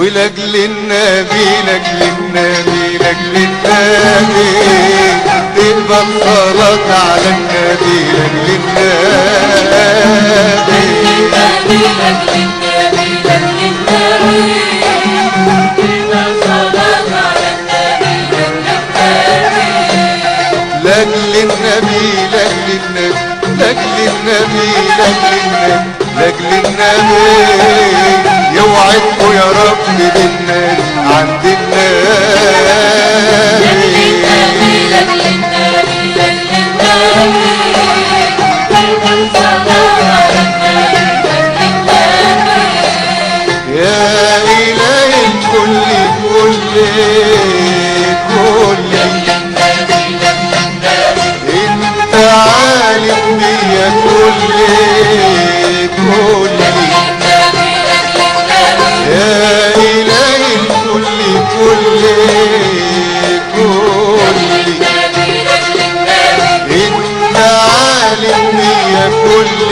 ولأجل النبي لأجل النبي لأجل النبي تقبل صلاة على النبي لأجل النبي لأجل النبي لأجل النبي تقبل صلاة على النبي لأجل النبي لأجل النبي لأجل النبي لأجل النبي لأجل النبي يوعدكوا يا رب بالنبي عند النبي لأجل النبي لأجل النبي تقبل صلاة على النبي يا إله الكل كل انت عالم بيا كل يا إله الكل كل انت عالم بيا كل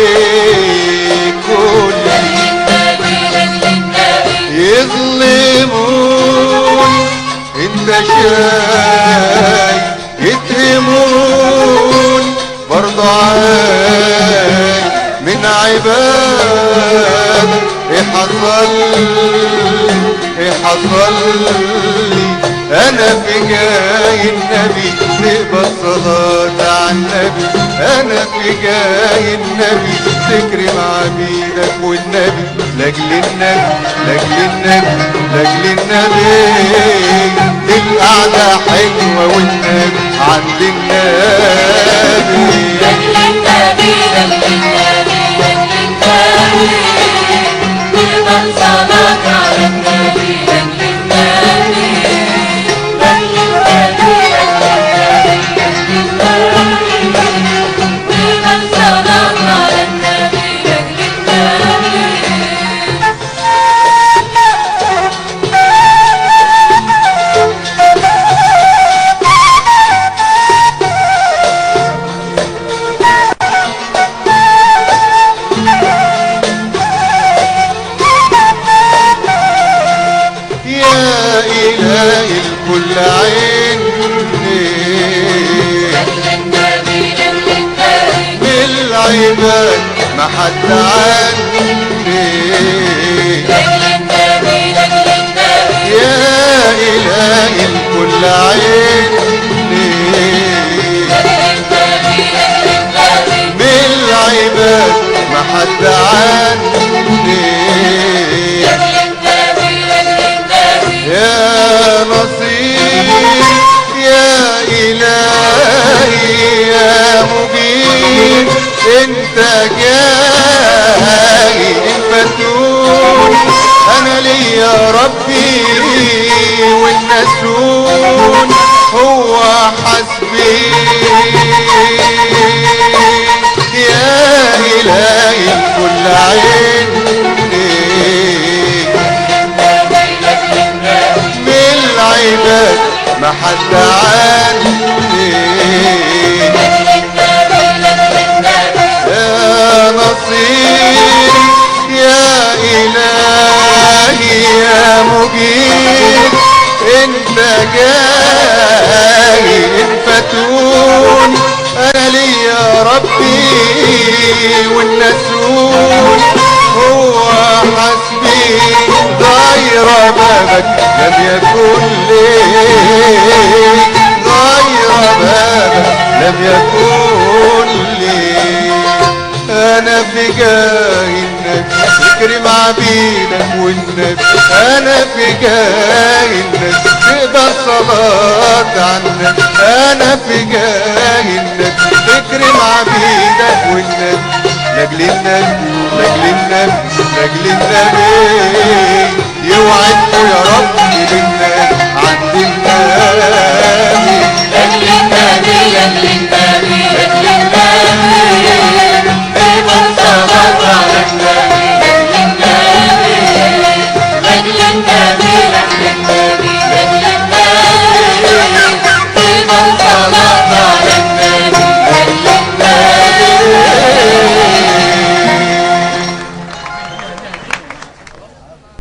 يظلمون انت شايف يتهمون برضو عاي من عباد حصل لي انا في جاي النبي تقبل صلاة على النبي انا في جاي النبي تكرم عبيدك والنبي لاجل النبي لاجل النبي لاجل النبي القعدة حلوة والنبي عند النبي لاجل النبي لاجل النبي لاجل النبي تقبل صلاة على النبي لاجل النبي لاجل النبي لاجل النبي تقبل صلاة على النبي لاجل النبي إله الكل عيني بالعباد ما حد عني يا إله الكل عيني بالعباد ما حد عني يا نصير يا إلهي يا مبين انت جاي الفتون انا لي يا ربي والنسون هو حسبي يا إلهي الكل عيني بالعباد ما حد عني يا نصير يا إلهي يا مجيب انت جاي الفتون انا لي يا ربي والنسون هو حسبي غير بابك لم يكن لي غير بابك لم يكن لي انا في جاي النبي اكرم عبيدك والنبي انا في جاي النبي تقبل صلاة عنك انا في جاي النبي تكرم عبيدك والنبي لاجل النبي لاجل النبي لاجل النبي